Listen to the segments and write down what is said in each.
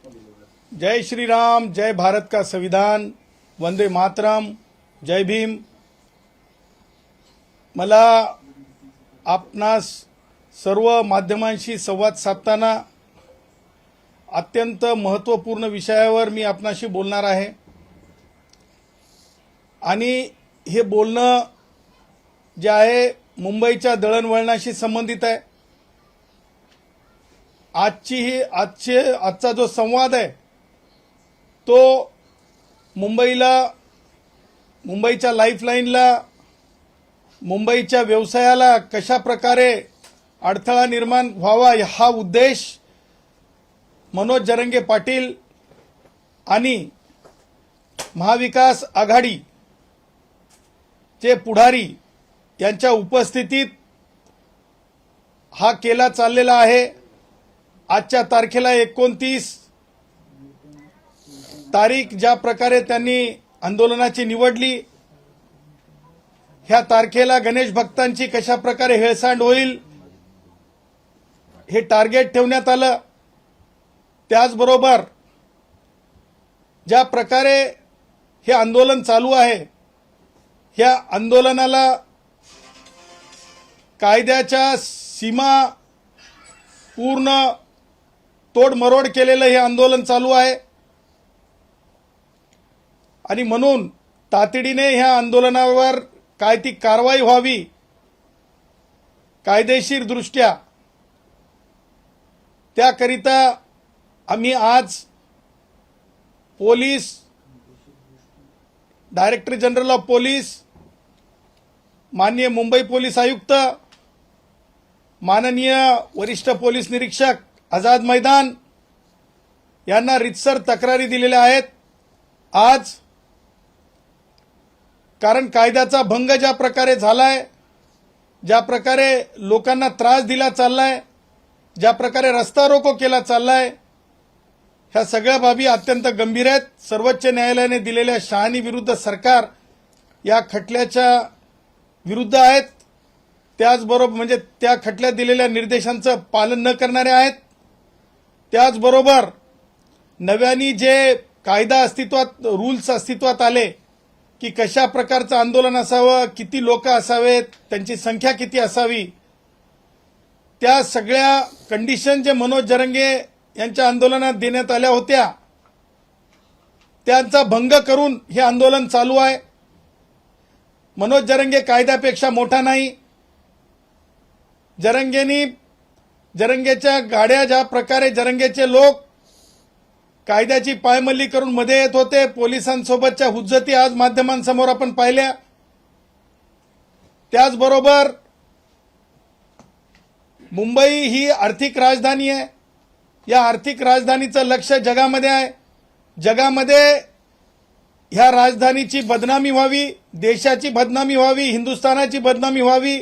जय श्री राम, जय भारत का संविधान, वंदे मातरम, जय भीम। मला आपणास सर्व माध्यमांशी संवाद साधताना अत्यंत महत्त्वपूर्ण विषयावर मी आपणाशी बोलणार आहे आणि हे बोलणं जे आहे मुंबईच्या दळणवळणाशी संबंधित आहे। आजचा जो संवाद आहे तो मुंबईच्या लाईफलाईनला, मुंबईच्या व्यवसायाला कशा प्रकारे अडथळा निर्माण व्हावा हा उद्देश मनोज जरंगे पाटील आणि महाविकास आघाडीचे पुढारी यांच्या उपस्थितीत हा केला चाललेला आहे। आजच्या तारखेला 29 तारीख ज्या प्रकारे त्यांनी आंदोलनाची निवडली, ह्या तारखेला गणेश भक्तांची कशा प्रकारे हेळसांड होईल हे टार्गेट ठेवण्यात आलं। त्याचबरोबर ज्या प्रकारे हे आंदोलन चालू आहे, ह्या आंदोलनाला कायद्याच्या सीमा पूर्ण तोडमरोड केलेलं हे आंदोलन चालू आहे आणि म्हणून तातडीने ह्या आंदोलनावर काय ती कारवाई व्हावी कायदेशीर दृष्ट्या, त्याकरिता आम्ही आज police director general of police, माननीय मुंबई पोलीस आयुक्त, माननीय वरिष्ठ पोलीस निरीक्षक आझाद मैदान यांना रितसर तक्रारी दिलेल्या आहेत आज। कारण कायद्याचा भंग ज्या प्रकारे झालाय, ज्या प्रकारे लोकांना त्रास दिला चाललाय, ज्या प्रकारे रस्ता रोको केला चाललाय, ह्या सगळ्या बाबी अत्यंत गंभीर आहेत। सर्वोच्च न्यायालयाने दिलेल्या शहाणी विरुद्ध सरकार या खटल्याच्या विरुद्ध आहेत, त्याचबरोबर म्हणजे त्या खटल्यात दिलेल्या निर्देशांचं पालन न करणारे आहेत। त्याचबरोबर नव्याने जे कायदा अस्तित्वात, रूल्स अस्तित्वात आले की कशा प्रकारचं आंदोलन असावं, किती लोक असावेत, त्यांची संख्या किती असावी, त्या सगळ्या कंडिशन जे मनोज जरंगे यांच्या आंदोलनात देण्यात आल्या होत्या त्यांचा भंग करून हे आंदोलन चालू आहे। मनोज जरंगे कायद्यापेक्षा मोठा नाही। जरंगेच्या गाड्या ज्या प्रकारे जरंगेचे लोक कायद्याची पायमल्ली करून मध्ये येत होते, पोलिसांसोबतच्या हुज्जती आज माध्यमांसमोर आपण पाहिल्या। त्याचबरोबर मुंबई ही आर्थिक राजधानी आहे, या आर्थिक राजधानीचं लक्ष जगामध्ये आहे। जगामध्ये ह्या राजधानीची बदनामी व्हावी, देशाची बदनामी व्हावी, हिंदुस्थानाची बदनामी व्हावी,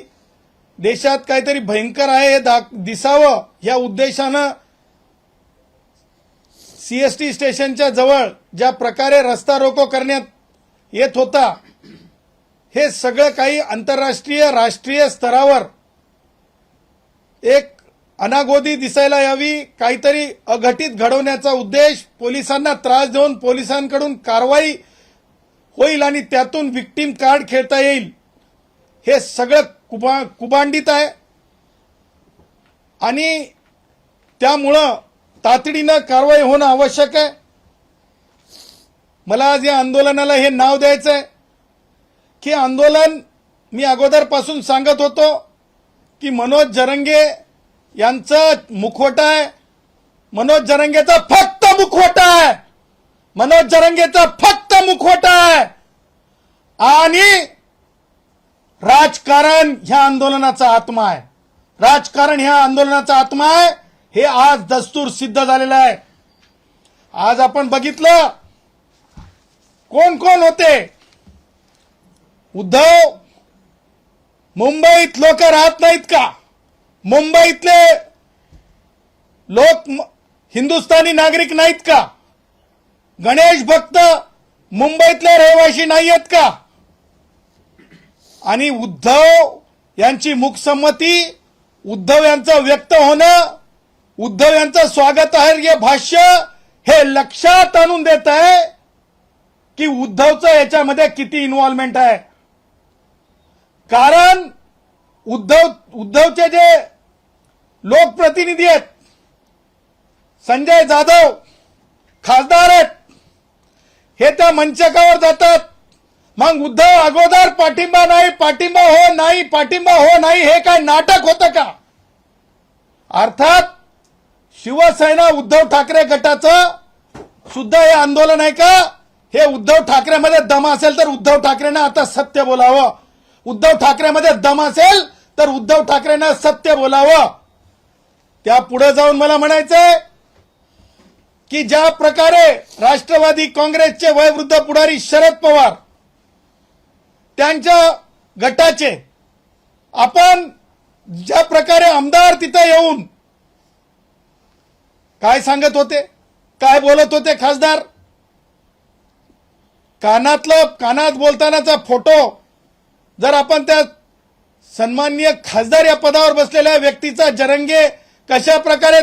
देशात काहीतरी भयंकर आहे हे दिसावं या उद्देशानं सीएसटी स्टेशनच्या जवळ ज्या प्रकारे रस्ता रोको करण्यात येत होता, हे सगळं काही आंतरराष्ट्रीय, राष्ट्रीय स्तरावर एक अनागोदी दिसायला यावी, काहीतरी अघटित घडवण्याचा उद्देश, पोलिसांना त्रास देऊन पोलिसांकडून कारवाई होईल आणि त्यातून विक्टीम कार्ड खेळता येईल, हे सगळं कुबांडित आहे आणि त्यामुळं तातडीनं कारवाई होणं आवश्यक आहे। मला आज या आंदोलनाला हे नाव द्यायचं आहे की आंदोलन, मी अगोदरपासून सांगत होतो की मनोज जरंगे यांचं मुखवटा आहे, मनोज जरंगेचा फक्त मुखवटा आहे, मनोज जरंगेचा फक्त मुखवटा आहे आणि राजकारण ह्या आंदोलनाचा आत्मा आहे। राजकारण ह्या आंदोलनाचा आत्मा आहे, हे आज दस्तूर सिद्ध झालेलं आहे। आज आपण बघितलं कोण कोण होते। उद्धव, मुंबईत लोक राहत नाहीत का? मुंबईतले लोक हिंदुस्थानी नागरिक नाहीत का? गणेश भक्त मुंबईतले रहिवासी नाही आहेत का? आणि उद्धव यांची मुखसंमती, उद्धव यांचं व्यक्त होणं, उद्धव यांचं स्वागतार्ह भाष्य हे लक्षात आणून देत आहे की उद्धवचं याच्यामध्ये किती इन्व्हॉल्वमेंट आहे. कारण उद्धवचे जे लोकप्रतिनिधी आहेत, संजय जाधव खासदार आहेत, हे त्या मंचकावर जातात. मग उद्धव अगोदर पाठिंबा नाही, पाठिंबा हो नाही, पाठिंबा हो नाही, हे काय नाटक होतं का? अर्थात शिवसेना उद्धव ठाकरे गटाचं सुद्धा हे आंदोलन आहे का? हे उद्धव ठाकरेमध्ये दम असेल तर उद्धव ठाकरेंना आता सत्य बोलावं. उद्धव ठाकरेमध्ये दम असेल तर उद्धव ठाकरेंना सत्य बोलावं. त्या पुढे जाऊन मला म्हणायचंय की ज्या प्रकारे राष्ट्रवादी काँग्रेसचे वयोवृद्ध पुढारी शरद पवार त्यांच्या गटाचे आपण ज्या प्रकारे आमदार तिथे येऊन काय सांगत होते, काय बोलत होते खासदार, कानात बोलतानाचा फोटो जर आपण त्या सन्माननीय खासदार या पदावर बसलेल्या व्यक्तीचा जरंगे कशा प्रकारे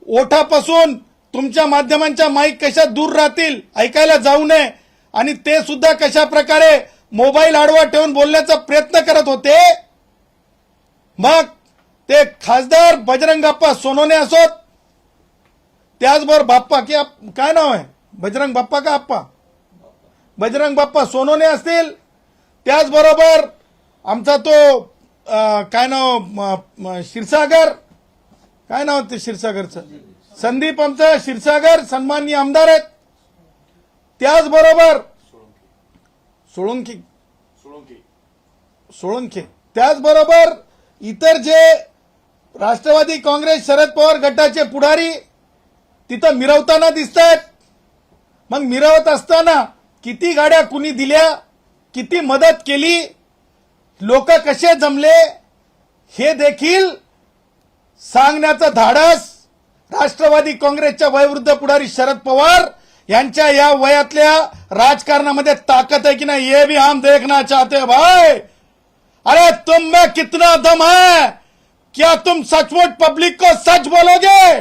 ओठापासून तुमच्या माध्यमांच्या माईक कशा दूर राहतील, ऐकायला जाऊ नये, आणि ते सुद्धा कशा प्रकारे मोबाईल आडवा ठेवून बोलण्याचा प्रयत्न करत होते. मग ते खासदार बजरंगप्पा सोनवणे असोत, त्याचबरोबर बाप्पा की काय नाव आहे, बजरंग बाप्पा का आप्पा, बजरंग बाप्पा सोनवणे असतील, त्याचबरोबर आमचा तो काय नाव क्षीरसागर, काय नाव ते क्षीरसागरचं, संदीप आमचा क्षीरसागर सन्माननीय आमदार आहेत, त्याचबरोबर सोळंके, त्याचबरोबर इतर जे राष्ट्रवादी काँग्रेस शरद पवार गटाचे पुढारी तिथं मिरवताना दिसत आहेत. मग मिरवत असताना किती गाड्या कुणी दिल्या, किती मदत केली, लोक कसे जमले, हे देखील सांगण्याचं धाडस राष्ट्रवादी काँग्रेसच्या वयोवृद्ध पुढारी शरद पवार यांच्या या वयातल्या राजकारणामध्ये ताकद है कि नहीं, ये भी हम देखना चाहते हैं भाई. अरे तुम में कितना दम है, क्या तुम सचमुच पब्लिक को सच बोलोगे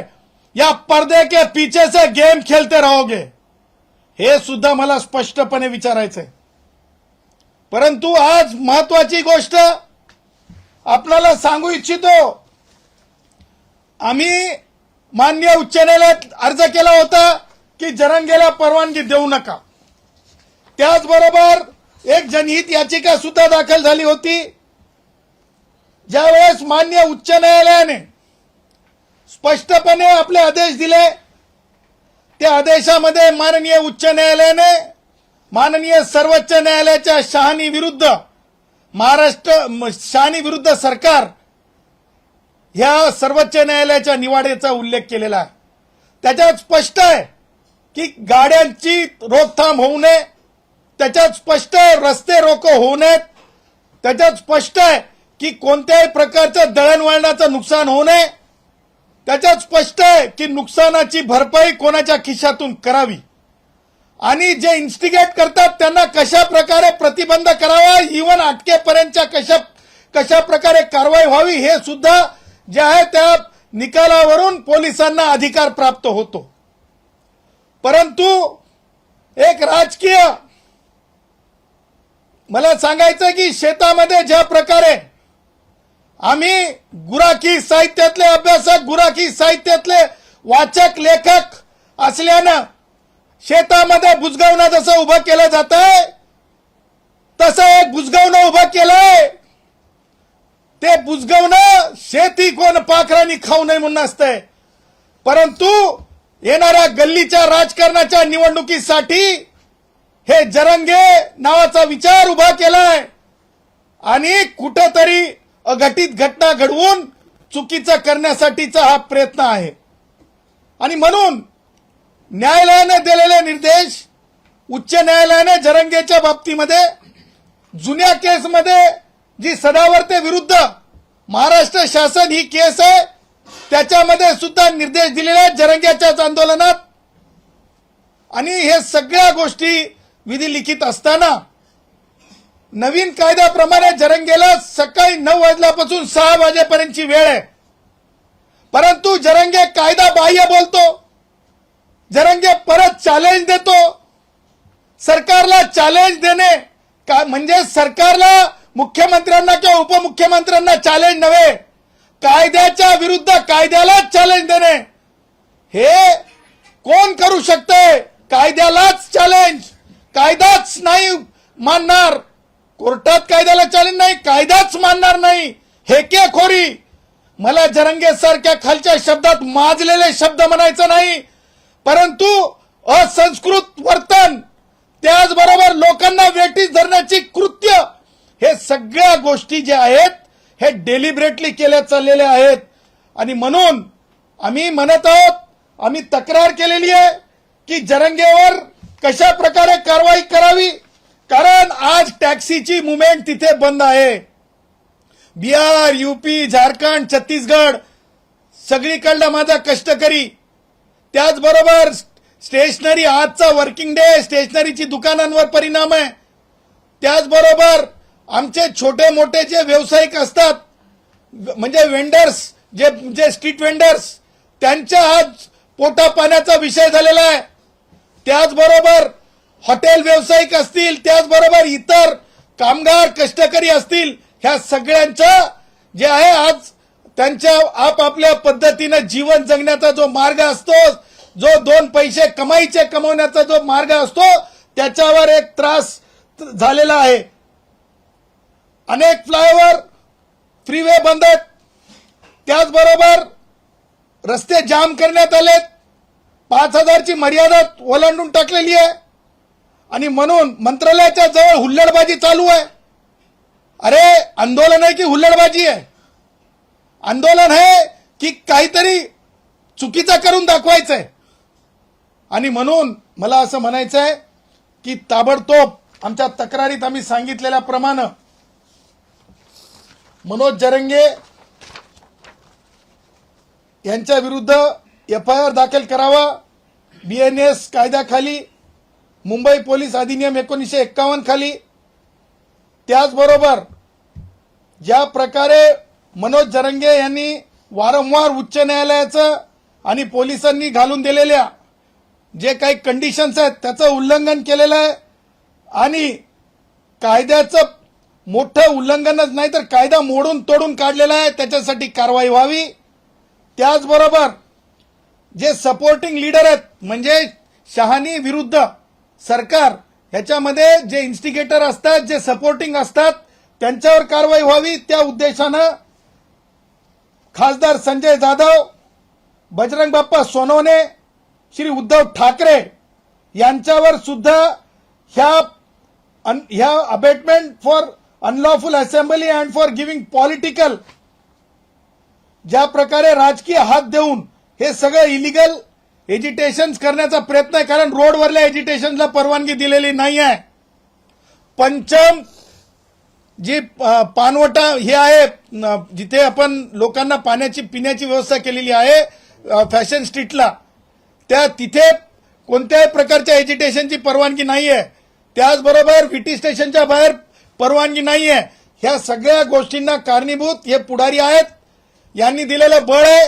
या पर्दे के पीछे से गेम खेलते रहोगे, हे सुद्धा मला स्पष्टपणे विचारायचंय. परंतु आज महत्वाची गोष्ट आपल्याला सांगू इच्छितो, आम्ही माननीय उच्च न्यायालयात अर्ज केला होता की जरंगेला परवानगी देऊ नका. त्याचबरोबर एक जनहित याचिका सुद्धा दाखल झाली होती. ज्यावेळेस माननीय उच्च न्यायालयाने स्पष्टपणे आपले आदेश दिले, त्या आदेशामध्ये माननीय उच्च न्यायालयाने माननीय सर्वोच्च न्यायालयाच्या शहानी विरुद्ध सरकार ह्या सर्वोच्च न्यायालयाच्या निवाड्याचा उल्लेख केलेला आहे. त्याच्यात स्पष्ट आहे की गाड्यांची रोकथाम होऊ नये, त्याच्यात स्पष्ट आहे रस्ते रोको होऊ नयेत, त्याच्यात स्पष्ट आहे की कोणत्याही प्रकारचं दळणवळणाचं नुकसान होऊ नये, त्याच्यात स्पष्ट आहे की नुकसानाची भरपाई कोणाच्या खिशातून करावी, आणि जे इन्स्टिगेट करतात त्यांना कशा प्रकारे प्रतिबंध करावा, इव्हन अटकेपर्यंतच्या कशा प्रकारे कारवाई व्हावी, हे सुद्धा जे आहे त्या निकालावरून पोलिसांना अधिकार प्राप्त होतो. परंतु एक राजकीय मला सांगायचं की शेतामध्ये ज्या प्रकारे आम्ही गुराखी साहित्यातले अभ्यासक, गुराखी साहित्यातले वाचक, लेखक असल्यानं शेतामध्ये बुजगावणं जसं उभं केलं जात आहे तसं एक बुजगावणं उभं केलंय. ते बुजगावणं शेती कोण पाखरांनी खाऊ नये म्हणून असतंय, परंतु येणाऱ्या गल्लीच्या राजकारणाच्या निवडणुकीसाठी हे जरंगे नावाचा विचार उभा केलाय आणि कुठेतरी अघटित घटना घडवून चुकीचं करण्यासाठीचा हा प्रयत्न आहे. आणि म्हणून न्यायालयाने दिलेले निर्देश, उच्च न्यायालयाने जरंगेच्या बाबतीमध्ये जुन्या केसमध्ये जी सदावर्ते विरुद्ध महाराष्ट्र शासन ही केस आहे त्याच्यामध्ये सुद्धा निर्देश दिलेले आहेत जरंग्याच्याच आंदोलनात. आणि हे सगळ्या गोष्टी विधी लिखित असताना नवीन कायद्याप्रमाणे जरंगेला सकाळी 9 वाजल्यापासून 6 वाजेपर्यंतची वेळ आहे, परंतु जरंगे कायदा बाह्य बोलतो. जरंगे परत चॅलेंज देतो. सरकारला चॅलेंज देणे का म्हणजे सरकारला, मुख्यमंत्र्यांना किंवा उपमुख्यमंत्र्यांना चॅलेंज नव्हे, कायद्याच्या विरुद्ध कायद्यालाच चॅलेंज देणे. हे कोण करू शकते? कायद्यालाच चॅलेंज. कायदाच नाही मानणार, कोर्टात कायद्याला चॅलेंज नाही, कायदाच मानणार नाही. हेकेखोरी. मला जरंगे सारख्या खालच्या शब्दात माजलेले शब्द म्हणायचं नाही, परंतु असंस्कृत वर्तन, त्याचबरोबर लोकांना वेठीस धरण्याची कृत्य, हे सगळ्या गोष्टी ज्या आहेत हे डेलिब्रेटली केल्या चाललेल्या आहेत. आणि म्हणून आम्ही म्हणत आहोत, आम्ही तक्रार केलेली आहे की जरंगेवर कशा प्रकारे कारवाई करावी, कारण आज टॅक्सीची मुवमेंट तिथे बंद आहे. बिहार, यूपी, झारखंड, छत्तीसगड सगळीकडला माझा कष्टकरी, त्याचबरोबर स्टेशनरी, आजचा वर्किंग डे, स्टेशनरीची दुकानांवर परिणाम आहे. त्याचबरोबर आमचे छोटे मोठे जे व्यावसायिक असतात, म्हणजे वेंडर्स, जे स्ट्रीट वेंडर्स, त्यांच्या आज पोटा पाण्याचा विषय झालेला आहे. त्याचबरोबर हॉटेल व्यावसायिक असतील, त्याचबरोबर इतर कामगार कष्टकरी असतील, ह्या सगळ्यांचं जे आहे आज त्यांच्या आपापल्या पद्धतीनं जीवन जगण्याचा जो मार्ग असतो, जो दोन पैसे कमवण्याचा जो मार्ग असतो, त्याच्यावर एक त्रास झालेला आहे. अनेक फ्लायओव्हर, फ्रीवे बंद आहेत, त्याचबरोबर रस्ते जाम करण्यात आलेत, 5,000ची मर्यादा ओलांडून टाकलेली आहे. आणि म्हणून मंत्रालयाच्या जवळ हुल्लडबाजी चालू आहे. अरे आंदोलन आहे की हुल्लडबाजी आहे? आंदोलन आहे की काहीतरी चुकीचा करून दाखवायचंय? आणि म्हणून मला असं म्हणायचं आहे की ताबडतोब आमच्या तक्रारीत आम्ही सांगितलेल्याप्रमाणे मनोज जरंगे यांच्या विरुद्ध एफआयआर दाखल करावा. बीएनएस कायद्याखाली, मुंबई पोलीस अधिनियम 1951 खाली. त्याचबरोबर ज्या प्रकारे मनोज जरंगे यांनी वारंवार उच्च न्यायालयाचं आणि पोलिसांनी घालून दिलेल्या जे काही कंडिशन्स आहेत त्याचं उल्लंघन केलेलं आहे, आणि कायद्याचं मोठं उल्लंघनच नाही तर कायदा मोडून तोडून काढलेला आहे, त्याच्यासाठी कारवाई व्हावी. त्याचबरोबर जे सपोर्टिंग लीडर आहेत, म्हणजे शहानी विरुद्ध सरकार, ह्याच्यामध्ये जे इन्स्टिगेटर असतात, जे सपोर्टिंग असतात, त्यांच्यावर कारवाई व्हावी. त्या उद्देशानं खासदार संजय जाधव, बजरंग बाप्पा सोनवणे, श्री उद्धव ठाकरे यांच्यावर सुद्धा ह्या abetment for unlawful assembly and for giving political, ज्या प्रकारे राजकीय हात देऊन हे सगळं इलिगल एजिटेशन करण्याचा प्रयत्न आहे, कारण रोडवरल्या एजिटेशनला परवानगी दिलेली नाही आहे. पंचम जी पानवटा हे आहे, जिथे आपण लोकांना पाण्याची पिण्याची व्यवस्था केलेली आहे फॅशन स्ट्रीटला, तिथे कोणत्याही प्रकारच्या एजिटेशनची परवानगी नाही आहे. त्याचबरोबर व्हीटी स्टेशनच्या बाहेर परवानगी नाही आहे. ह्या सगळ्या गोष्टींना कारणीभूत हे पुढारी आहेत. यांनी दिलेलं बळ आहे,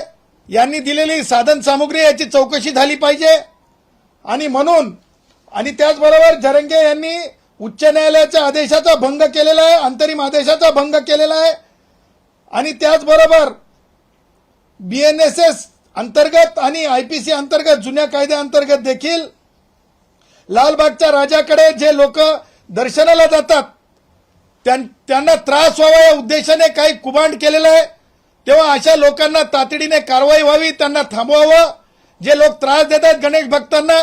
यांनी दिलेली साधन सामुग्री, याची चौकशी झाली पाहिजे. आणि म्हणून आणि त्याचबरोबर जरंगे यांनी उच्च न्यायालयाच्या आदेशाचा भंग केलेला आहे, अंतरिम आदेशाचा भंग केलेला आहे. आणि त्याचबरोबर बीएनएसएस अंतर्गत आणि आयपीसी अंतर्गत, जुन्या कायद्याअंतर्गत देखील लालबागच्या राजाकडे जे लोक दर्शनाला जातात त्यांना त्रास व्हावा या उद्देशाने काही कुभांड केलेलं आहे. तेव्हा अशा लोकांना तातडीने कारवाई व्हावी, त्यांना थांबवावं. जे लोक त्रास देतात गणेश भक्तांना,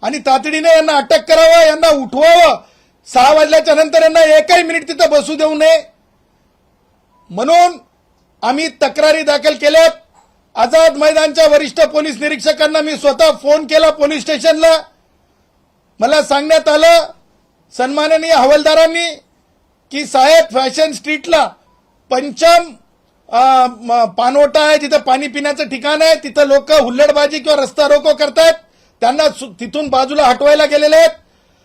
आणि तातडीने यांना अटक करावं, यांना उठवावं. 6 वाजल्याच्या नंतर यांना एकही मिनिट तिथं बसू देऊ नये. म्हणून आम्ही तक्रारी दाखल केल्यात. आझाद मैदानच्या वरिष्ठ पोलीस निरीक्षकांना मी स्वतः फोन केला पोलीस स्टेशनला. मला सांगण्यात आलं सन्माननीय हवालदारांनी की साहेब, फॅशन स्ट्रीटला पंचम पानवटा आहे, जिथं पाणी पिण्याचं ठिकाण आहे, तिथं लोक हुल्लडबाजी किंवा रस्ता रोको करतात, त्यांना तिथून बाजूला हटवायला गेलेले आहेत.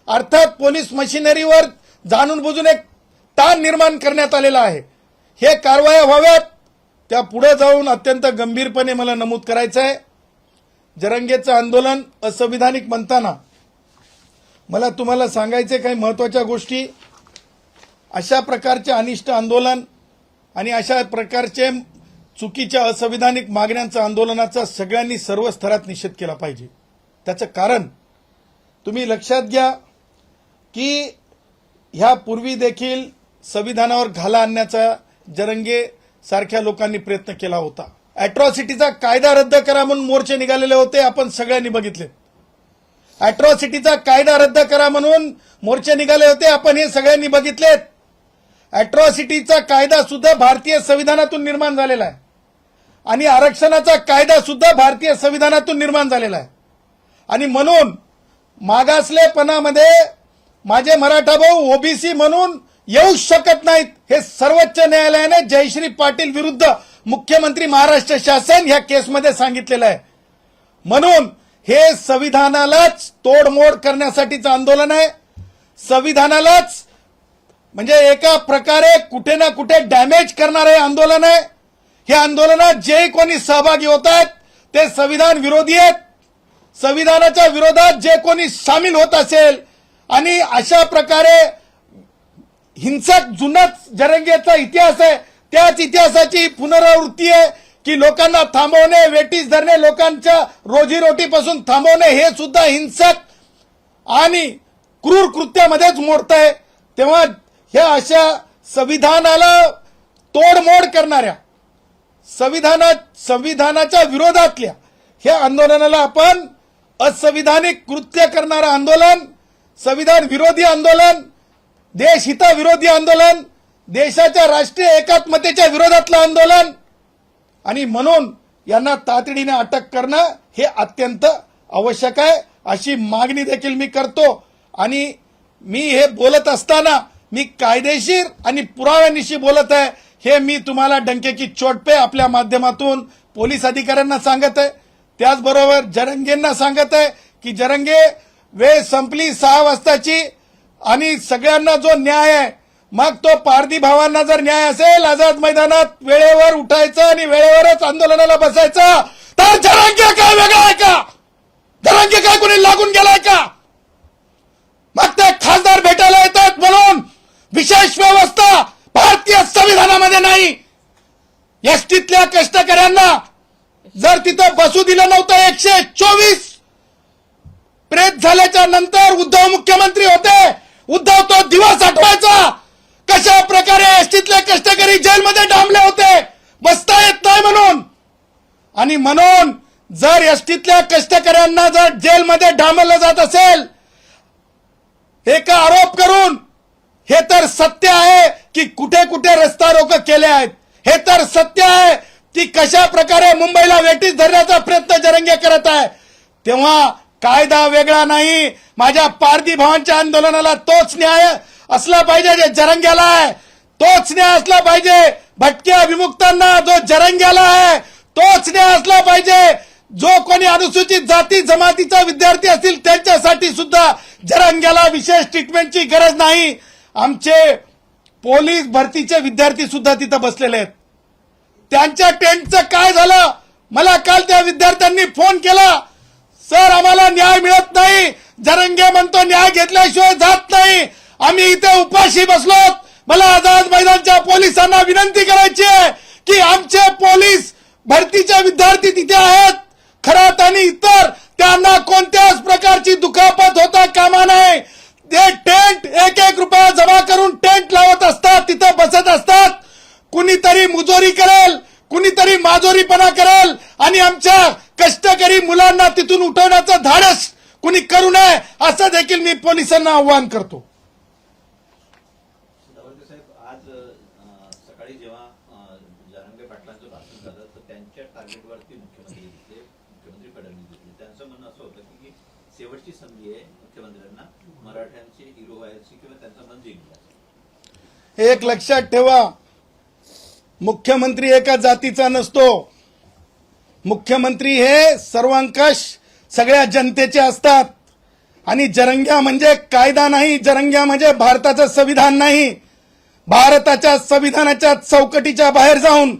अर्थात पोलीस मशिनरीवर जाणून बुजून एक ताण निर्माण करण्यात आलेला आहे. हे कारवाया व्हाव्यात. त्या पुढे जाऊन अत्यंत गंभीरपणे मला नमूद करायचं आहे, जरंगेचं आंदोलन असंविधानिक म्हणताना मला तुम्हाला सांगायचे काही महत्त्वाच्या गोष्टी. अशा प्रकारचे अनिष्ट आंदोलन आणि अशा प्रकारचे चुकीच्या असंविधानिक मागण्यांच्या आंदोलनाचा सगळ्यांनी सर्व स्तरात निषेध केला पाहिजे. त्याचं कारण तुम्ही लक्षात घ्या की ह्यापूर्वी देखील संविधानावर घाला आणण्याचा जरंगे सारख्या लोकांनी प्रयत्न केला होता. अॅट्रॉसिटीचा कायदा रद्द करा म्हणून मोर्चे निघालेले होते, आपण सगळ्यांनी बघितले. अॅट्रॉसिटीचा कायदा रद्द करा म्हणून मोर्चे निघाले होते, आपण हे सगळ्यांनी बघितलेत. अॅट्रॉसिटीचा कायदा सुद्धा भारतीय संविधानातून निर्माण झालेला आहे आणि आरक्षणाचा कायदा सुद्धा भारतीय संविधानातून निर्माण झालेला आहे. आणि म्हणून मागासलेपणामध्ये माझे मराठा भाऊ ओबीसी म्हणून येऊ शकत नाहीत, हे सर्वोच्च न्यायालयाने जयश्री पाटील विरुद्ध मुख्यमंत्री महाराष्ट्र शासन ह्या केसमध्ये सांगितलेलं आहे. म्हणून हे संविधानालाच तोडमोड करण्यासाठीचं आंदोलन आहे. संविधानालाच म्हणजे एका प्रकारे कुठे ना कुठे डॅमेज करणारे आंदोलन आहे. हे आंदोलनात जे कोणी सहभागी होत आहेत ते संविधान विरोधी आहेत. संविधानाच्या विरोधात जे कोणी सामील होत असेल आणि अशा प्रकारे हिंसक जुनाच जरंगेचा इतिहास आहे, त्याच इतिहासाची पुनरावृत्ती आहे की लोकांना थांबवणे, वेटीस धरणे, लोकांच्या रोजीरोटीपासून थांबवणे हे सुद्धा हिंसक आणि क्रूर कृत्यामध्येच मोडत आहे. तेव्हा ह्या अशा संविधानाला तोडमोड करणाऱ्या संविधानाच्या विरोधातल्या ह्या आंदोलनाला आपण असंविधानिक कृत्य करणारं आंदोलन, संविधान विरोधी आंदोलन, देशहिताविरोधी आंदोलन, देशाच्या राष्ट्रीय एकात्मतेच्या विरोधातलं आंदोलन आणि म्हणून यांना तातडीने अटक करणं हे अत्यंत आवश्यक आहे अशी मागणी देखील मी करतो. आणि मी हे बोलत असताना मी कायदेशीर आणि पुराव्यानिशी बोलत आहे हे मी तुम्हाला डंके की चोट पे आपल्या माध्यमातून पोलीस अधिकाऱ्यांना सांगत आहे. त्याचबरोबर जरंगेंना सांगत आहे की जरंगे वेळ संपली 6 वाजताची आणि सगळ्यांना जो न्याय आहे, मग तो पारधी भावांना जर न्याय असेल आझाद मैदानात वेळेवर उठायचं आणि वेळेवरच आंदोलनाला बसायचं, तर जरंगे काय वेगळा आहे का? जरंगे काय कोणी लागून गेलाय का? मग ते खासदार भेटायला येतात म्हणून विशेष व्यवस्था भारतीय संविधानामध्ये नाही. एसटीतल्या कष्टकऱ्यांना जर तिथं बसू दिलं नव्हतं, 124 प्रेत झाल्याच्या नंतर उद्धव मुख्यमंत्री होते, उद्धव तो दिवस आठवायचा कशा प्रकारे एसटीतले कष्टकरी जेलमध्ये डांबले होते बसता येत नाही म्हणून. आणि म्हणून जर एसटीतल्या कष्टकऱ्यांना जर जेलमध्ये डांबलं जात असेल एका आरोप करून, हे तर सत्य आहे की कुठे कुठे रस्ता रोको केले आहेत, हे तर सत्य आहे की कशा प्रकारे मुंबईला वेटीस धरण्याचा प्रयत्न जरंगे करत आहे. तेव्हा कायदा वेगळा नाही. माझ्या पारधी भावांच्या आंदोलनाला तोच न्याय असला पाहिजे जे जरंग्याला आहे, तोच न्याय असला पाहिजे. भटक्या विमुक्तांना जो जरंग्याला आहे तोच न्याय असला पाहिजे. जो कोणी अनुसूचित जाती जमातीचा विद्यार्थी असतील त्यांच्यासाठी सुद्धा जरंग्याला विशेष ट्रीटमेंटची गरज नाही. आमचे पोलीस भरतीचे विद्यार्थी सुद्धा तिथं बसलेले आहेत. त्यांच्या टेंटचं काय झालं? मला काल त्या विद्यार्थ्यांनी फोन केला, सर आम्हाला न्याय मिळत नाही, जरंगे म्हणतो न्याय घेतल्याशिवाय जात नाही, आम्ही इथे उपाशी बसलोत. मला आझाद मैदानच्या पोलिसांना विनंती करायची आहे की आमचे पोलीस भरतीचे विद्यार्थी तिथे आहेत खरात आणि इतर, त्यांना कोणत्याच प्रकारची दुखापत होता कामा नये. ते टेंट 1-1 रुपया जमा करून टेंट लावत असतात, तिथं बसत असतात. कुणीतरी मुजोरी करेल, कुणीतरी माजोरीपणा करेल आणि आमच्या कष्टकरी मुलांना तिथून उठवण्याचं धाडस कुणी करू नये असं देखील मी पोलिसांना आवाहन करतो. आज सकाळी जेव्हा जरंगे पाटलांचं भाषण झालं तर त्यांच्या टार्गेटवरती मुख्यमंत्री फडणवीस दिसले. त्यांचं म्हणणं असं होतं की शेवटची संधी आहे मुख्यमंत्र्यांना मराठ्यांची हिरो व्हायची किंवा त्यांचं मन जिंकण्याची. एक लक्षात ठेवा, मुख्यमंत्री एका जातीचा नसतो. मुख्यमंत्री हे सर्वंकष सगळ्या जनतेचे असतात. आणि जरंग्या म्हणजे कायदा नाही, जरंग्या म्हणजे भारताचं संविधान नाही. भारताच्या संविधानाच्या चौकटीच्या बाहेर जाऊन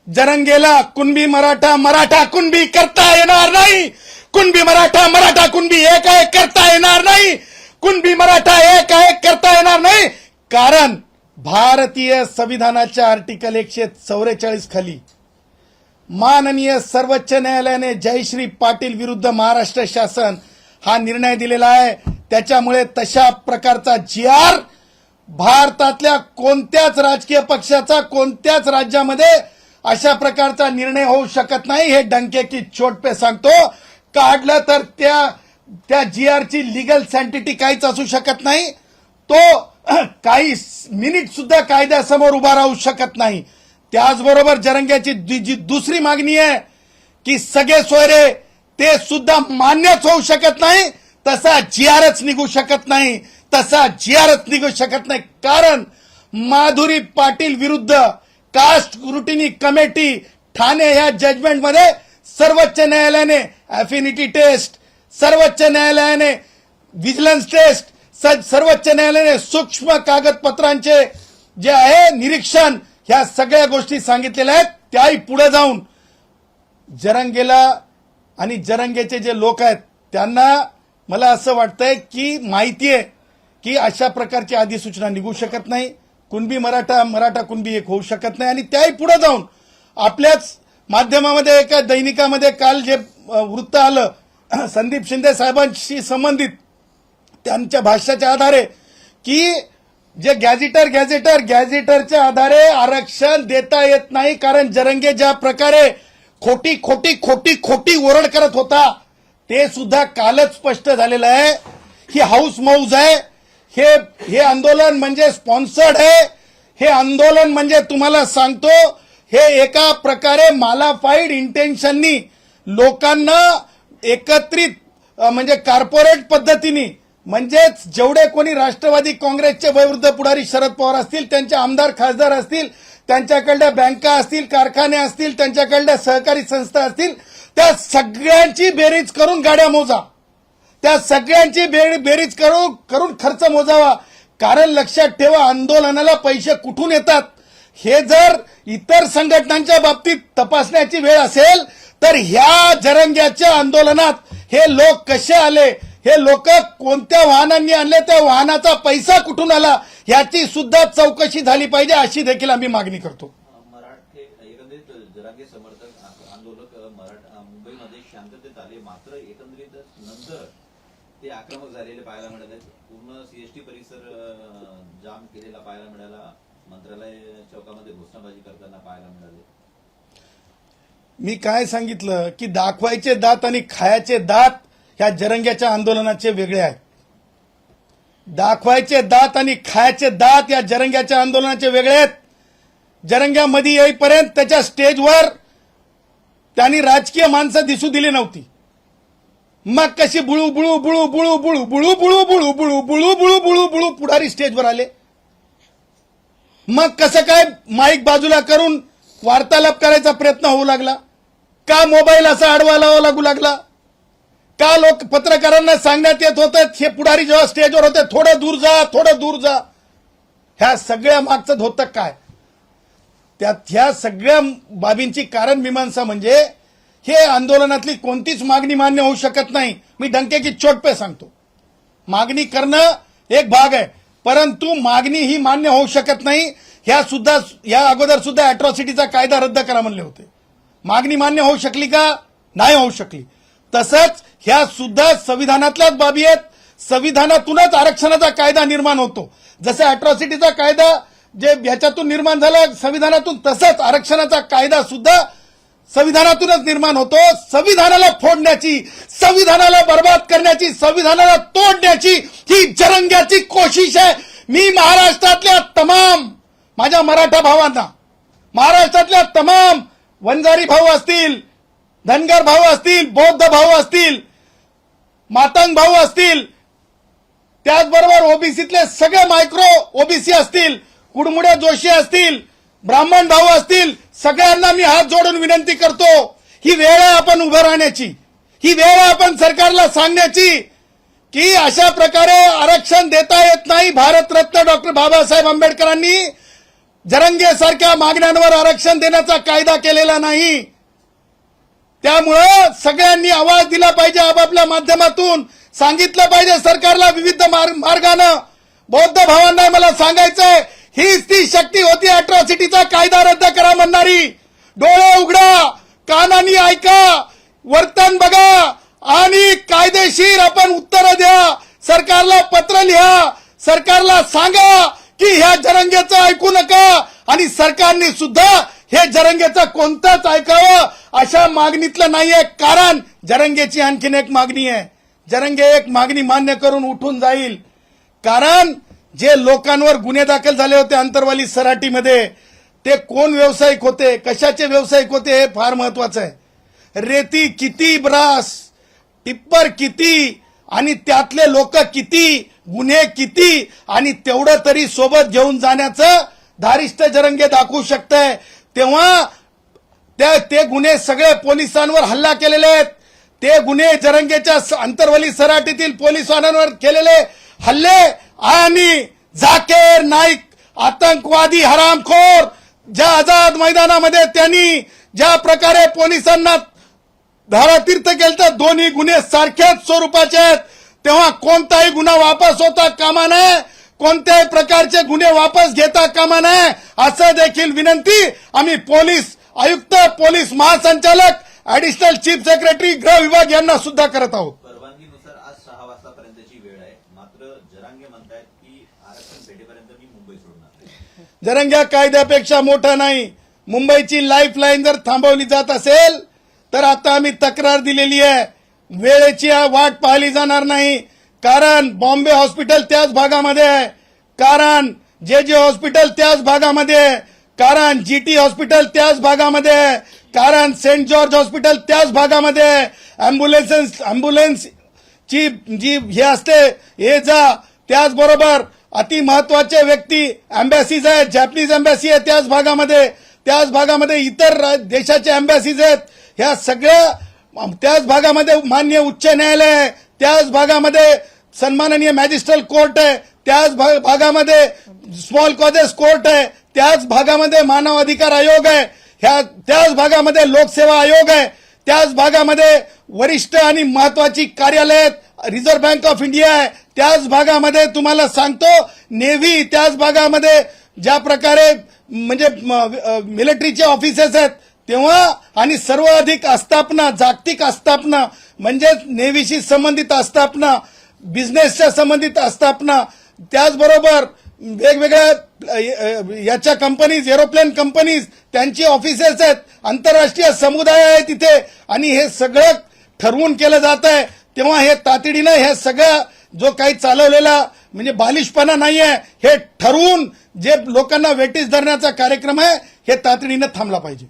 जरंगेला कुणबी मराठा मराठा कुणबी करता येणार नाही. कुणबी मराठा मराठा कुणबी एक करता येणार नाही. कुणबी मराठा एक करता येणार नाही. कारण भारतीय संविधानाच्या आर्टिकल 144 खाली माननीय सर्वोच्च न्यायालयाने जयश्री पाटील विरुद्ध महाराष्ट्र शासन हा निर्णय दिलेला आहे. त्याच्यामुळे तशा प्रकारचा GR भारतातल्या कोणत्याच राजकीय पक्षाचा कोणत्याच राज्यामध्ये अशा प्रकारचा निर्णय होऊ शकत नाही. हे डंके की चोट पे सांगतो. काढलं तर त्या GR ची लिगल सँटिटी काहीच असू शकत नाही. तो काही मिनिट सुद्धा कायद्यासमोर उभा राहू शकत नाही. त्याचबरोबर जरंग्याची जी दुसरी मागणी आहे की सगळे सोयरे ते सुद्धा मान्यच होऊ शकत नाही. तसा GRच निघू शकत नाही. तसा GRच निघू शकत नाही. कारण माधुरी पाटील विरुद्ध कास्ट स्क्रुटिनी कमिटी ठाणे या जजमेंटमध्ये सर्वोच्च न्यायालयाने अफिनिटी टेस्ट, सर्वोच्च न्यायालयाने विजिलन्स टेस्ट, सर्वोच्च न्यायालयाने सूक्ष्म कागदपत्रांचे जे आहे निरीक्षण, ह्या सगळ्या गोष्टी सांगितलेल्या आहेत. त्याही पुढे जाऊन जरंगेला आणि जरंगेचे जे लोक आहेत त्यांना मला असं वाटतंय की माहिती आहे की अशा प्रकारची अधिसूचना निघू शकत नाही. कुणबी मराठा मराठा कुणबी एक होऊ शकत नाही. आणि त्याही पुढे जाऊन आपल्याच माध्यमामध्ये एका दैनिकामध्ये काल जे वृत्त आलं संदीप शिंदे साहेबांशी संबंधित त्यांच्या भाष्याच्या आधारे की जे गॅझेटरच्या आधारे आरक्षण देता येत नाही. कारण जरंगे ज्या प्रकारे खोटी ओरड करत होता ते सुद्धा कालच स्पष्ट झालेलं आहे. ही हाऊस मौज आहे. हे आंदोलन म्हणजे स्पॉन्सर्ड आहे. हे आंदोलन म्हणजे तुम्हाला सांगतो हे एका प्रकारे मालाफाईड इंटेन्शननी लोकांना एकत्रित म्हणजे कॉर्पोरेट पद्धतीने म्हणजेच जेवढे कोणी राष्ट्रवादी काँग्रेसचे वयोवृद्ध पुढारी शरद पवार असतील, त्यांचे आमदार खासदार असतील, त्यांच्याकडल्या बँका असतील, कारखाने असतील, त्यांच्याकडल्या सहकारी संस्था असतील, त्या सगळ्यांची बेरीज करून गाड्या मोजा. त्या सगळ्यांची बेरीज करून खर्च मोजावा. कारण लक्षात ठेवा आंदोलनाला पैसे कुठून येतात हे जर इतर संघटनांच्या बाबतीत तपासण्याची वेळ असेल तर ह्या जरंग्याच्या आंदोलनात हे लोक कसे आले, हे लोक कोणत्या वाहनांनी आणले, त्या वाहनाचा पैसा कुठून आला याची सुद्धा चौकशी झाली पाहिजे अशी देखील आम्ही मागणी करतो. मराठे एकंदरीत जरांगे समर्थक आंदोलक मुंबईमध्ये शांततेत आले, मात्र एकंदरीत नंतर ते आक्रमक झालेले पाहायला मिळाले. पूर्ण CST परिसर जाम केलेला पाहायला मिळाला. मंत्रालय चौकामध्ये घोषणाबाजी करताना पाहायला मिळाले. मी काय सांगितलं की दाखवायचे दात आणि खायचे दात ह्या जरंग्याच्या आंदोलनाचे वेगळे आहेत. दाखवायचे दात आणि खायचे दात या जरंग्याच्या आंदोलनाचे वेगळे आहेत. जरंग्यामध्ये येईपर्यंत त्याच्या स्टेजवर त्यांनी राजकीय माणसं दिसू दिली नव्हती. मग कशी बुळू बुळू बुळू बुळू बुळू बुळू बुळू बुळू बुळू बुळू बुळू बुळू बुळू पुढारी स्टेजवर आले. मग कसं काय माईक बाजूला करून वार्तालाप करायचा प्रयत्न होऊ लागला? का मोबाईल असा आडवा लावा लागू लागला? का लोक पत्रकारांना सांगण्यात येत होतं हे पुढारी जेव्हा स्टेजवर होते थोडं दूर जा, थोडं दूर जा. ह्या सगळ्या मागचं होतं काय? त्यात ह्या सगळ्या बाबींची कारण मीमांसा म्हणजे हे आंदोलनातली कोणतीच मागणी मान्य होऊ शकत नाही. मी डंके की चोट पे सांगतो. मागणी करणं एक भाग आहे, परंतु मागणी ही मान्य होऊ शकत नाही. या अगोदर सुद्धा अॅट्रॉसिटीचा कायदा रद्द करा म्हणले होते. मागणी मान्य होऊ शकली का? नाही होऊ शकली. तसंच ह्या सुद्धा संविधानातल्याच बाबी आहेत. संविधानातूनच आरक्षणाचा कायदा निर्माण होतो. जसं अॅट्रॉसिटीचा कायदा जे ह्याच्यातून निर्माण झाला संविधानातून, तसंच आरक्षणाचा कायदा सुद्धा संविधानातूनच निर्माण होतो. संविधानाला फोडण्याची, संविधानाला बर्बाद करण्याची, संविधानाला तोडण्याची ही जरंग्याची कोशिश आहे. मी महाराष्ट्रातल्या तमाम माझ्या मराठा भावांना, महाराष्ट्रातल्या तमाम वंजारी भाऊ असतील, धनगर भाऊ असतील, बौद्ध भाऊ असतील, मातंग भाऊ असतील, त्याचबरोबर ओबीसीतले सगळे मायक्रो ओबीसी असतील, कुडमुड्या जोशी असतील, ब्राह्मण भाऊ असतील, सगळ्यांना मी हात जोडून विनंती करतो, ही वेळ आहे आपण उभं राहण्याची. ही वेळ आहे आपण सरकारला सांगण्याची की अशा प्रकारे आरक्षण देता येत नाही. भारतरत्न डॉक्टर बाबासाहेब आंबेडकरांनी जरंगेसारख्या मागण्यांवर आरक्षण देण्याचा कायदा केलेला नाही. त्यामुळं सगळ्यांनी आवाज दिला पाहिजे, आपापल्या माध्यमातून सांगितलं पाहिजे सरकारला विविध मार्गानं. बौद्ध भावांना मला सांगायचंय, हीच ती शक्ती होती अॅट्रॉसिटीचा कायदा रद्द करा म्हणणारी. डोळे उघडा, कानांनी ऐका, वर्तन बघा आणि कायदेशीर आपण उत्तरं द्या. सरकारला पत्र लिहा, सरकारला सांगा की ह्या जरंगेचं ऐकू नका आणि सरकारने सुद्धा हे जरंगेचं कोणतंच ऐकावं अशा मागणीतलं नाहीये. कारण जरंगेची आणखीन एक मागणी आहे. जरंगे एक मागणी मान्य करून उठून जाईल. कारण जे लोकांवर गुन्हे दाखल झाले होते अंतरवाली सराटीमध्ये, ते कोण व्यावसायिक होते, कशाचे व्यावसायिक होते, हे फार महत्वाचं आहे. रेती किती, ब्रास टिप्पर किती आणि त्यातले लोक किती, गुन्हे किती आणि तेवढं तरी सोबत घेऊन जाण्याचं धारिष्ट जरंगे दाखवू शकतंय. तेव्हा ते गुन्हे सगळे पोलिसांवर हल्ला केलेले आहेत. ते गुन्हे जरंगेच्या अंतरवली सराटीतील पोलिसांवर केलेले हल्ले आणि झाकीर नाईक आतंकवादी हरामखोर ज्या आझाद मैदानामध्ये त्यांनी ज्या प्रकारे पोलिसांना धारातीर्थ केलं, तर दोन्ही गुन्हे सारख्याच स्वरूपाचे आहेत. तेव्हा कोणताही गुन्हा वापस होता कामा नये, कोणत्याही प्रकारचे गुन्हे वापस घेता कामा नये, असं देखील विनंती आम्ही पोलीस आयुक्त, पोलीस महासंचालक, ऍडिशनल चीफ सेक्रेटरी, गृह विभाग यांना सुद्धा करत आहोत. परवानगीनुसार आज 6 वाजतापर्यंतची वेळ आहे. मात्र जरांगे म्हणतायत की आरक्षण भेटेपर्यंत मी मुंबई सोडणार नाही. जरंग्या कायद्यापेक्षा मोठा नाही. मुंबईची लाईफलाईन जर थांबवली जात असेल तर आता आम्ही तक्रार दिलेली आहे. वेळेची वाट पाहिली जाणार नाही. कारण बॉम्बे हॉस्पिटल त्याच भागामध्ये आहे, कारण जे हॉस्पिटल त्याच भागामध्ये आहे, कारण जीटी हॉस्पिटल त्याच भागामध्ये आहे, कारण सेंट जॉर्ज हॉस्पिटल त्याच भागामध्ये आहे. अँब्युलन्सची जी हे असते हे जा, त्याचबरोबर अति महत्वाचे व्यक्ती एम्बॅसीज आहेत, जॅपनीज एम्बॅसी आहे त्याच भागामध्ये इतर देशाचे एम्बॅसीज आहेत. ह्या सगळ्या त्याच भागामध्ये मान्य उच्च न्यायालय आहे, त्याच भागामध्ये सन्माननीय मॅजिस्ट्रेट कोर्ट आहे, त्याच भागामध्ये स्मॉल कॉजेस कोर्ट आहे, त्याच भागामध्ये मानव अधिकार आयोग आहे, त्याच भागामध्ये लोकसेवा आयोग आहे, त्याच भागामध्ये वरिष्ठ आणि महत्वाची कार्यालय आहेत, रिझर्व्ह बँक ऑफ इंडिया आहे, त्याच भागामध्ये तुम्हाला सांगतो नेव्ही, त्याच भागामध्ये ज्या प्रकारे म्हणजे मिलिटरीचे ऑफिसेस आहेत, तेव्हा आणि सर्व अधिक आस्थापना, जागतिक आस्थापना म्हणजेच नेव्हीशी संबंधित आस्थापना, बिझनेसच्या संबंधित आस्थापना, त्याचबरोबर वेगवेगळ्या याच्या कंपनीज, एरोप्लेन कंपनीज त्यांची ऑफिसेस आहेत, आंतरराष्ट्रीय समुदाय आहे तिथे आणि हे सगळं ठरवून केलं जात आहे. तेव्हा हे तातडीनं हे सगळं जो काही चालवलेला म्हणजे बालिशपणा नाही आहे, हे ठरवून जे लोकांना वेटीस धरण्याचा कार्यक्रम आहे हे तातडीनं थांबला पाहिजे.